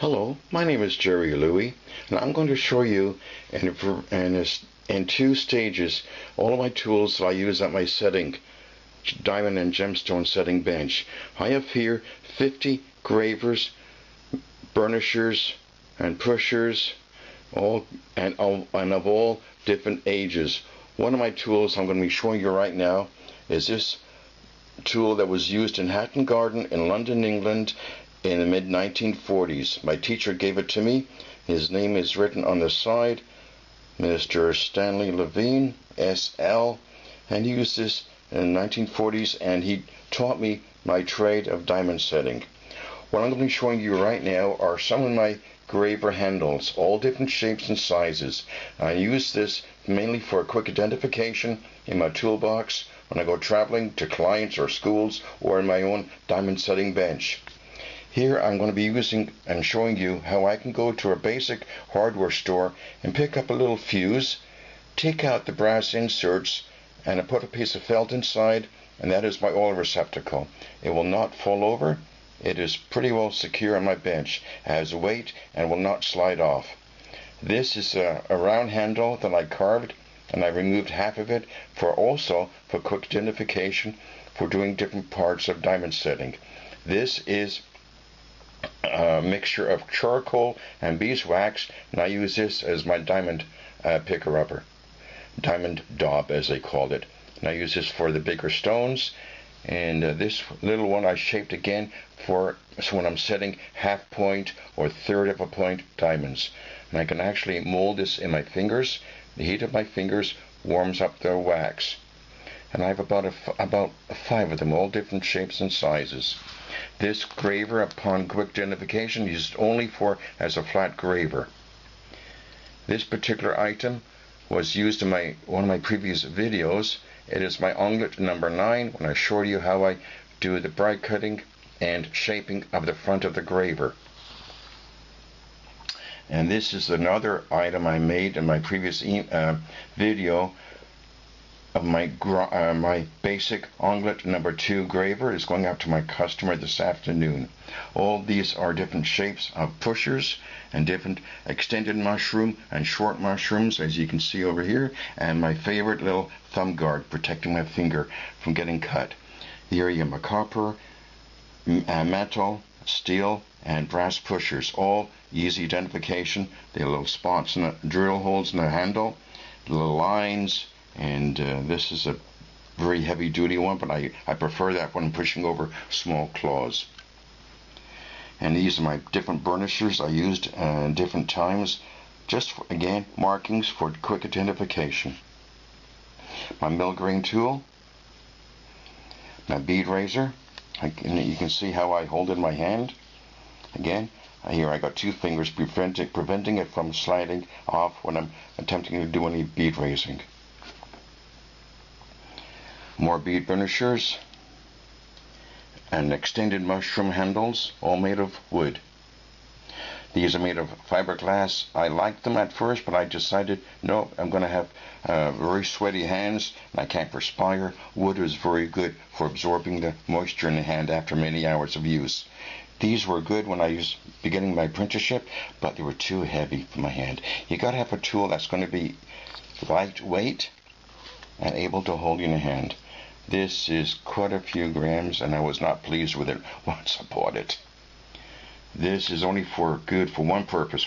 Hello, my name is Gerry Lewy, and I'm going to show you in two stages all of my tools that I use at my diamond and gemstone setting bench. I have here 50 gravers, burnishers, and pushers, of all different ages. One of my tools I'm going to be showing you right now is this tool that was used in Hatton Garden in London, England in the mid-1940s. My teacher gave it to me. His name is written on the side, Mr. Stanley Levine, S.L., and he used this in the 1940s, and he taught me my trade of diamond setting. What I'm going to be showing you right now are some of my graver handles, all different shapes and sizes. I use this mainly for quick identification in my toolbox when I go traveling to clients or schools or in my own diamond setting bench. Here I'm going to be using and showing you how I can go to a basic hardware store and pick up a little fuse, take out the brass inserts, and I put a piece of felt inside, and that is my oil receptacle. It will not fall over. It is pretty well secure on my bench, it has weight, and will not slide off. This is a round handle that I carved, and I removed half of it for quick identification for doing different parts of diamond setting. This is a mixture of charcoal and beeswax, and I use this as my diamond picker-upper, diamond daub as they called it. And I use this for the bigger stones, and this little one I shaped again for so when I'm setting half point or third of a point diamonds. And I can actually mold this in my fingers. The heat of my fingers warms up the wax, and I have about 5 of them, all different shapes and sizes. This graver, upon quick identification, used only as a flat graver. This particular item was used in one of my previous videos. It is my onglet number 9 when I showed you how I do the bright cutting and shaping of the front of the graver. And this is another item I made in my previous video of my basic onglet number 2 graver. Is going out to my customer this afternoon. All these are different shapes of pushers and different extended mushroom and short mushrooms, as you can see over here, and my favorite little thumb guard protecting my finger from getting cut. Here you have my copper, metal, steel, and brass pushers, all easy identification. They have little spots and drill holes in the handle, little lines, and this is a very heavy duty one, but I prefer that when I'm pushing over small claws. And these are my different burnishers I used different times, just for, again, markings for quick identification. My mill grain tool, my bead razor, you can see how I hold it in my hand. Again, here I got 2 fingers preventing it from sliding off when I'm attempting to do any bead raising. More bead burnishers and extended mushroom handles, all made of wood. These are made of fiberglass. I liked them at first, but I decided, no, I'm going to have very sweaty hands, and I can't perspire. Wood is very good for absorbing the moisture in the hand after many hours of use. These were good when I was beginning my apprenticeship, but they were too heavy for my hand. You got to have a tool that's going to be lightweight and able to hold in your hand. This is quite a few grams, and I was not pleased with it once I bought it. This is only good for one purpose,